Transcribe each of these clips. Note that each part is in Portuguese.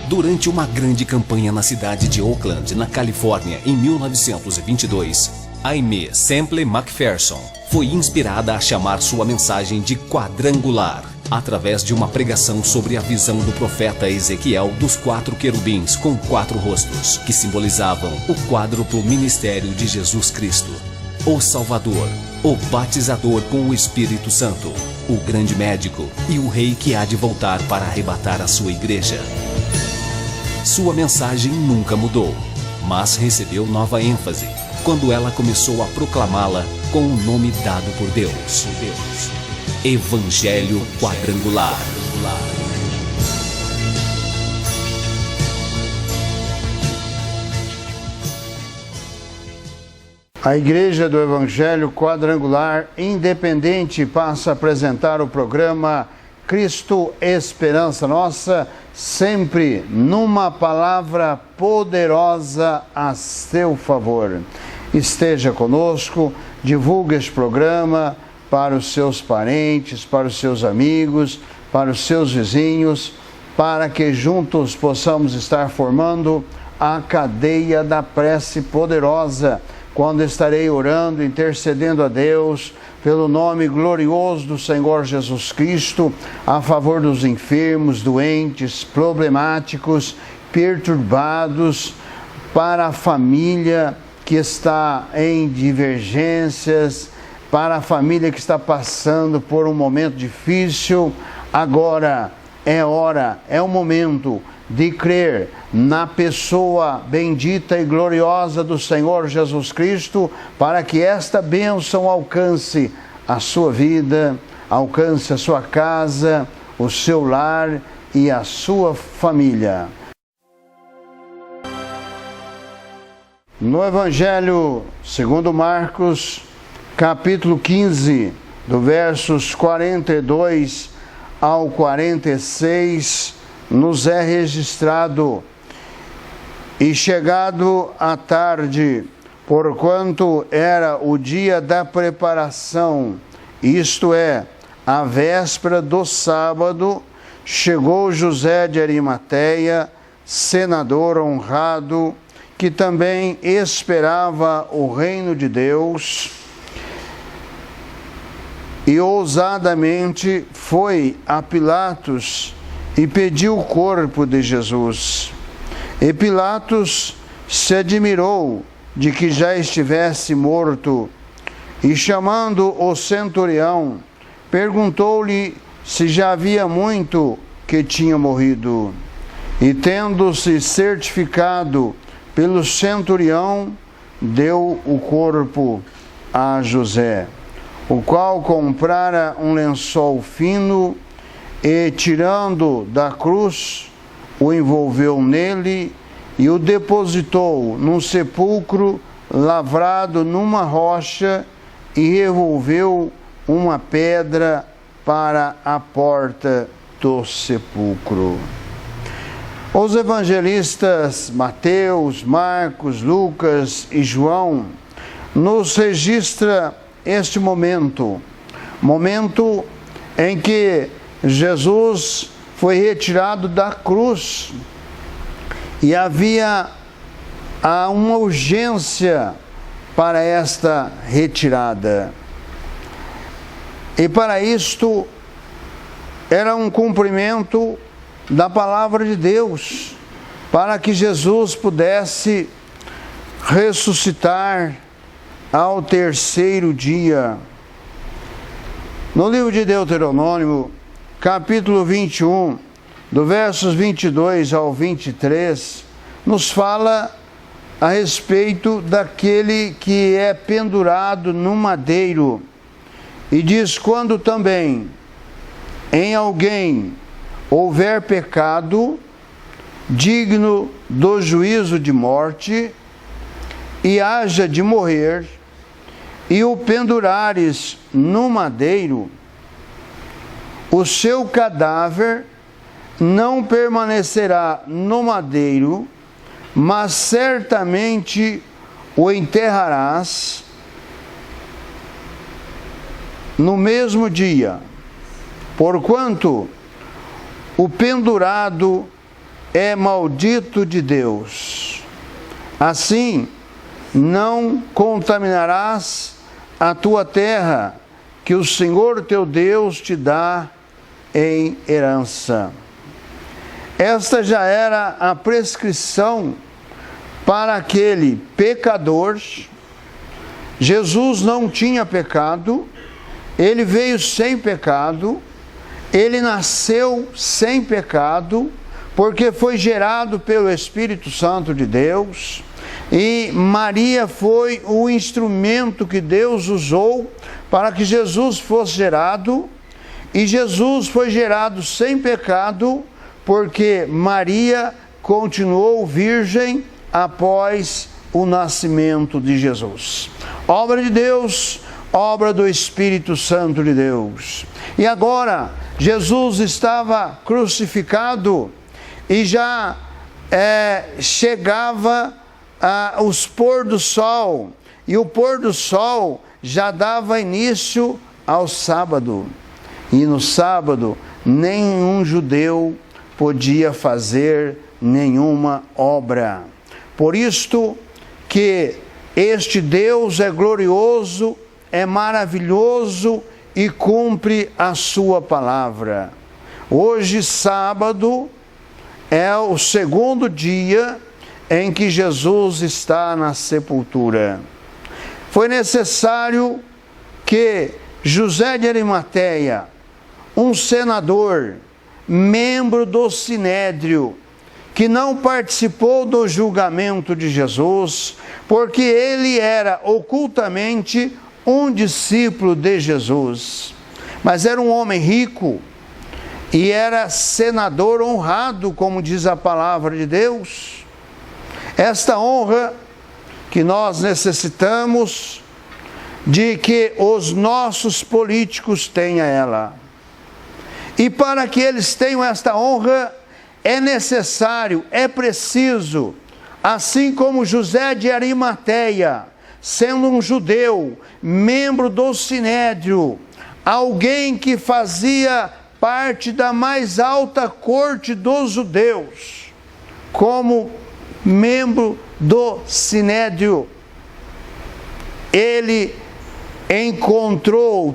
Durante uma grande campanha na cidade de Oakland, na Califórnia, em 1922, Aimee Semple McPherson foi inspirada a chamar sua mensagem de quadrangular, através de uma pregação sobre a visão do profeta Ezequiel dos 4 querubins com 4 rostos, que simbolizavam o quádruplo ministério de Jesus Cristo, o Salvador, o batizador com o Espírito Santo, o grande médico e o rei que há de voltar para arrebatar a sua igreja. Sua mensagem nunca mudou, mas recebeu nova ênfase quando ela começou a proclamá-la com o nome dado por Deus: Evangelho Quadrangular. A Igreja do Evangelho Quadrangular Independente passa a apresentar o programa Cristo Esperança Nossa, sempre numa palavra poderosa a seu favor. Esteja conosco, divulgue este programa para os seus parentes, para os seus amigos, para os seus vizinhos, para que juntos possamos estar formando a cadeia da prece poderosa, quando estarei orando, intercedendo a Deus pelo nome glorioso do Senhor Jesus Cristo, a favor dos enfermos, doentes, problemáticos, perturbados, para a família que está em divergências, para a família que está passando por um momento difícil. Agora é hora, é o momento de crer na pessoa bendita e gloriosa do Senhor Jesus Cristo, para que esta bênção alcance a sua vida, alcance a sua casa, o seu lar e a sua família. No Evangelho segundo Marcos, capítulo 15, do versos 42 ao 46, nos é registrado: e chegado a tarde, porquanto era o dia da preparação, isto é, a véspera do sábado, chegou José de Arimateia, senador honrado, que também esperava o reino de Deus, e ousadamente foi a Pilatos e pediu o corpo de Jesus. E Pilatos se admirou de que já estivesse morto, e chamando o centurião, perguntou-lhe se já havia muito que tinha morrido. E tendo-se certificado pelo centurião, deu o corpo a José, o qual comprara um lençol fino e, tirando da cruz, o envolveu nele e o depositou num sepulcro lavrado numa rocha e revolveu uma pedra para a porta do sepulcro. Os evangelistas Mateus, Marcos, Lucas e João nos registra este momento em que Jesus foi retirado da cruz e havia uma urgência para esta retirada. E para isto era um cumprimento da palavra de Deus, para que Jesus pudesse ressuscitar ao terceiro dia. No livro de Deuteronômio, capítulo 21, do versos 22 ao 23, nos fala a respeito daquele que é pendurado no madeiro. E diz: quando também em alguém houver pecado digno do juízo de morte, e haja de morrer, e o pendurares no madeiro, o seu cadáver não permanecerá no madeiro, mas certamente o enterrarás no mesmo dia, porquanto o pendurado é maldito de Deus. Assim, não contaminarás a tua terra, que o Senhor teu Deus te dá em herança. Esta já era a prescrição para aquele pecador. Jesus não tinha pecado, ele veio sem pecado, ele nasceu sem pecado, porque foi gerado pelo Espírito Santo de Deus, e Maria foi o instrumento que Deus usou para que Jesus fosse gerado, e Jesus foi gerado sem pecado, porque Maria continuou virgem após o nascimento de Jesus. Obra de Deus, obra do Espírito Santo de Deus. E agora, Jesus estava crucificado e já chegava os pôr do sol, e o pôr do sol já dava início ao sábado. E no sábado, nenhum judeu podia fazer nenhuma obra. Por isto que este Deus é glorioso, é maravilhoso e cumpre a sua palavra. Hoje, sábado, é o segundo dia em que Jesus está na sepultura. Foi necessário que José de Arimateia, um senador, membro do Sinédrio, que não participou do julgamento de Jesus, porque ele era ocultamente um discípulo de Jesus, mas era um homem rico e era senador honrado, como diz a palavra de Deus. Esta honra que nós necessitamos de que os nossos políticos tenham ela. E para que eles tenham esta honra, é necessário, é preciso, assim como José de Arimateia, sendo um judeu, membro do Sinédrio, alguém que fazia parte da mais alta corte dos judeus, como membro do Sinédrio, ele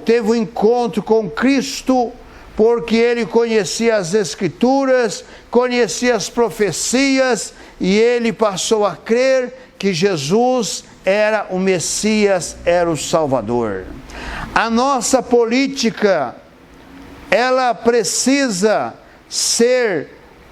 teve um encontro com Cristo, porque ele conhecia as Escrituras, conhecia as profecias, e ele passou a crer que Jesus era o Messias, era o Salvador. A nossa política, ela precisa ser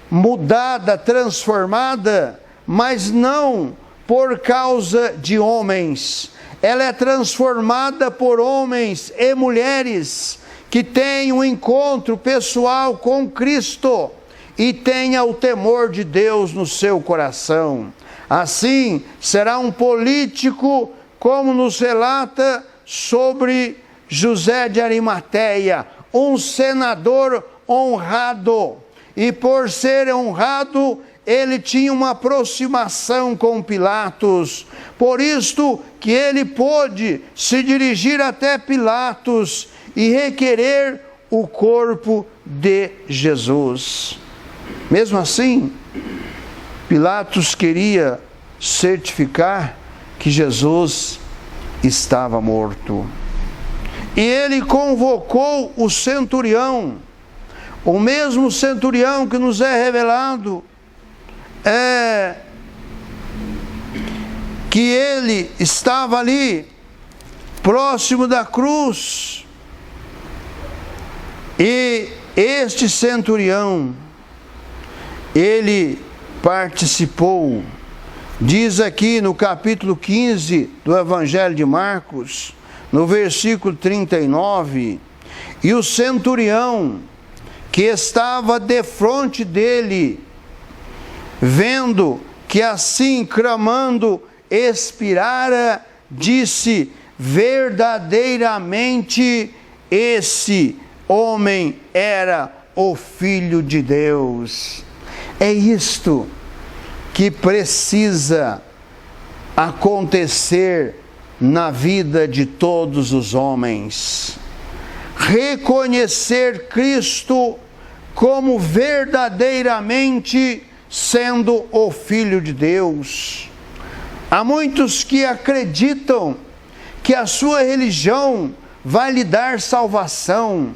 mudada, transformada, mas não por causa de homens. Ela é transformada por homens e mulheres que têm um encontro pessoal com Cristo e tenha o temor de Deus no seu coração. Assim, será um político, como nos relata sobre José de Arimateia, um senador honrado. E por ser honrado, ele tinha uma aproximação com Pilatos. Por isto que ele pôde se dirigir até Pilatos e requerer o corpo de Jesus. Mesmo assim, Pilatos queria certificar que Jesus estava morto. E ele convocou o centurião, o mesmo centurião que nos é revelado, que ele estava ali, próximo da cruz. E este centurião, ele participou, diz aqui no capítulo 15 do Evangelho de Marcos, no versículo 39, e o centurião que estava defronte dele, vendo que assim clamando expirara, disse: verdadeiramente esse homem era o Filho de Deus. É isto que precisa acontecer na vida de todos os homens. Reconhecer Cristo como verdadeiramente sendo o Filho de Deus. Há muitos que acreditam que a sua religião vai lhe dar salvação.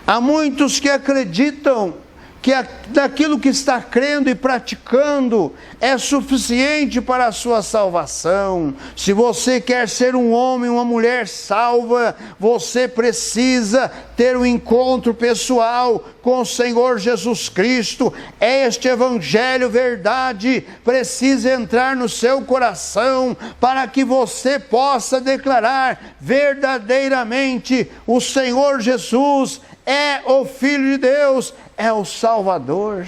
Há muitos que acreditam que daquilo que está crendo e praticando é suficiente para a sua salvação. Se você quer ser um homem, uma mulher salva, você precisa ter um encontro pessoal com o Senhor Jesus Cristo. Este Evangelho verdade precisa entrar no seu coração para que você possa declarar verdadeiramente: o Senhor Jesus é o Filho de Deus, é o Salvador,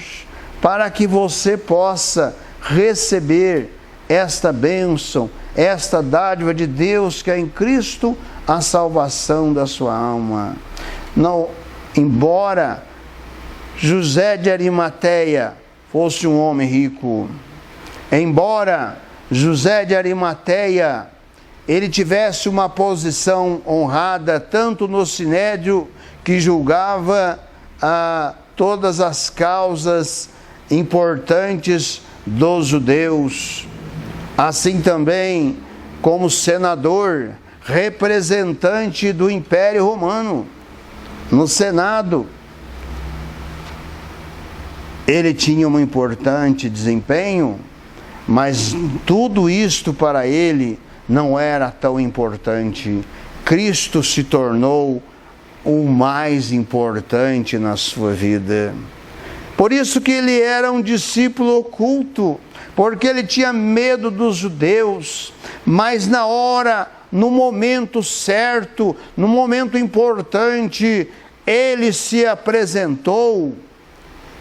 para que você possa receber esta bênção, esta dádiva de Deus que é em Cristo, a salvação da sua alma. Não, embora José de Arimateia fosse um homem rico, embora José de Arimateia ele tivesse uma posição honrada tanto no Sinédrio, que julgava todas as causas importantes dos judeus, assim também como senador, representante do Império Romano no Senado. Ele tinha um importante desempenho, mas tudo isto para ele não era tão importante. Cristo se tornou o mais importante na sua vida. Por isso que ele era um discípulo oculto, porque ele tinha medo dos judeus, mas na hora, no momento certo, no momento importante, ele se apresentou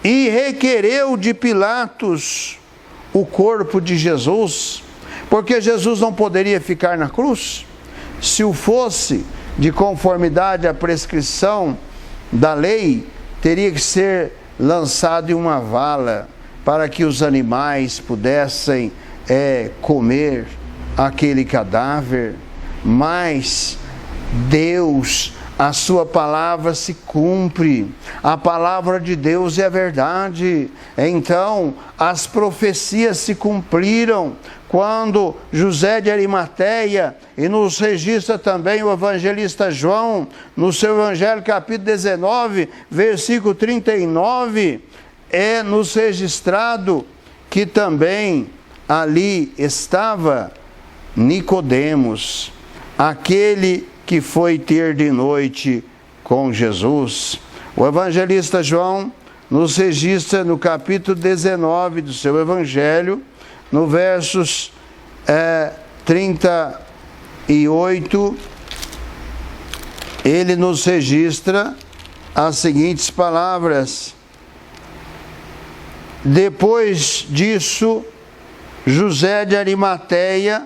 e requereu de Pilatos o corpo de Jesus, porque Jesus não poderia ficar na cruz. Se o fosse, de conformidade à prescrição da lei, teria que ser lançado em uma vala, para que os animais pudessem comer aquele cadáver. Mas Deus, a sua palavra se cumpre, a palavra de Deus é a verdade. Então as profecias se cumpriram quando José de Arimateia, e nos registra também o evangelista João, no seu evangelho capítulo 19, versículo 39, é nos registrado que também ali estava Nicodemos, aquele que foi ter de noite com Jesus. O evangelista João nos registra no capítulo 19 do seu evangelho, no versos 38, ele nos registra as seguintes palavras: depois disso, José de Arimateia,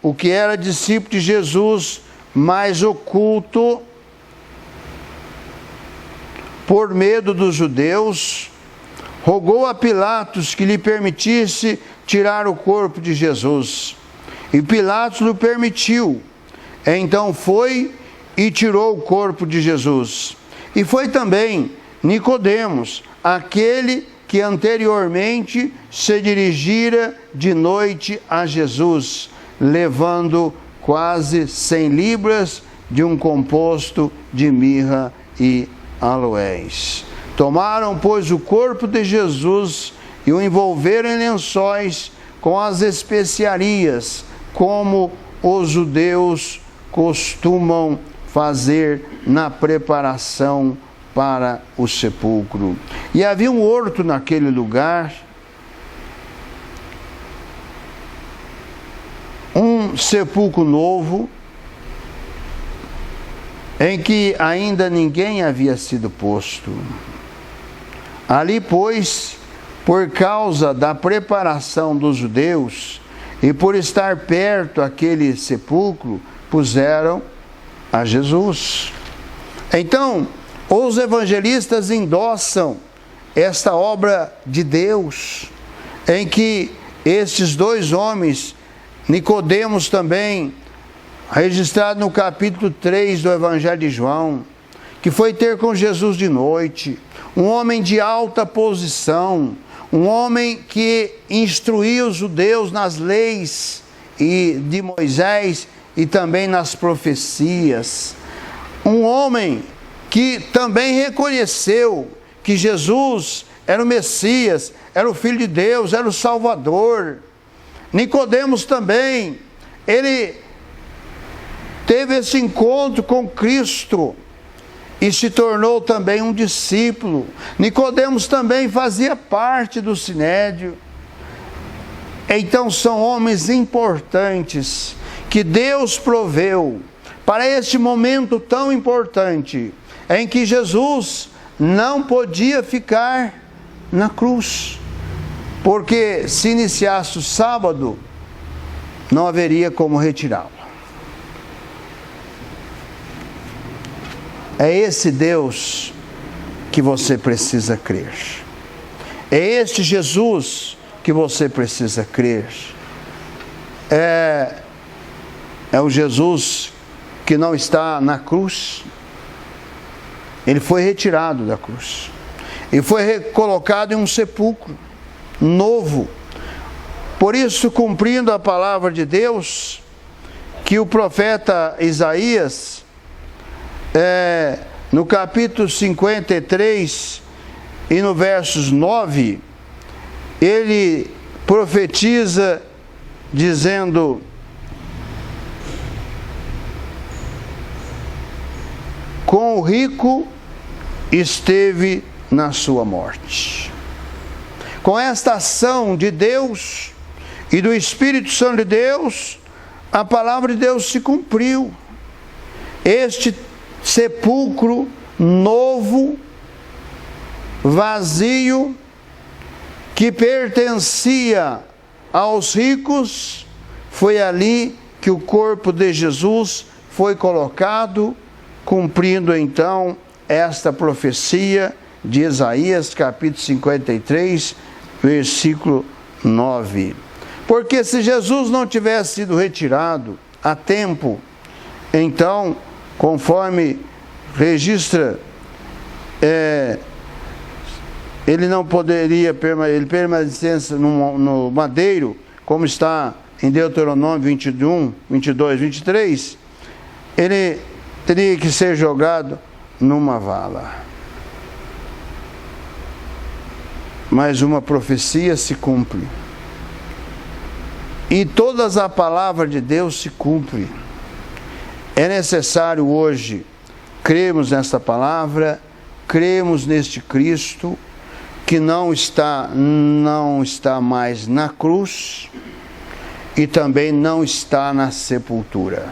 o que era discípulo de Jesus, mas oculto por medo dos judeus, rogou a Pilatos que lhe permitisse tirar o corpo de Jesus. E Pilatos lhe permitiu. Então foi e tirou o corpo de Jesus. E foi também Nicodemos, aquele que anteriormente se dirigira de noite a Jesus, levando quase 100 libras de um composto de mirra e aloés. Tomaram, pois, o corpo de Jesus e o envolveram em lençóis com as especiarias, como os judeus costumam fazer na preparação para o sepulcro. E havia um horto naquele lugar, um sepulcro novo, em que ainda ninguém havia sido posto. Ali, pois, por causa da preparação dos judeus e por estar perto aquele sepulcro, puseram a Jesus. Então, os evangelistas endossam esta obra de Deus, em que estes dois homens, Nicodemos também, registrado no capítulo 3 do Evangelho de João, que foi ter com Jesus de noite, um homem de alta posição, um homem que instruía os judeus nas leis de Moisés e também nas profecias. Um homem que também reconheceu que Jesus era o Messias, era o Filho de Deus, era o Salvador. Nicodemos também, ele teve esse encontro com Cristo e se tornou também um discípulo. Nicodemos também fazia parte do Sinédrio. Então são homens importantes que Deus proveu para este momento tão importante, em que Jesus não podia ficar na cruz, porque se iniciasse o sábado, não haveria como retirá-lo. É esse Deus que você precisa crer. É este Jesus que você precisa crer. É o Jesus que não está na cruz. Ele foi retirado da cruz e foi colocado em um sepulcro novo. Por isso, cumprindo a palavra de Deus, que o profeta Isaías, no capítulo 53 e no versos 9, ele profetiza dizendo: com o rico esteve na sua morte. Com esta ação de Deus e do Espírito Santo de Deus, a palavra de Deus se cumpriu. Este sepulcro novo, vazio, que pertencia aos ricos, foi ali que o corpo de Jesus foi colocado, cumprindo então esta profecia de Isaías, capítulo 53, versículo 9. Porque se Jesus não tivesse sido retirado a tempo, então, conforme registra, ele não poderia permanecer no madeiro, como está em Deuteronômio 21, 22, 23, ele teria que ser jogado numa vala. Mas uma profecia se cumpre. E todas as palavras de Deus se cumprem. É necessário hoje crermos nesta palavra, crermos neste Cristo, que não está mais na cruz e também não está na sepultura.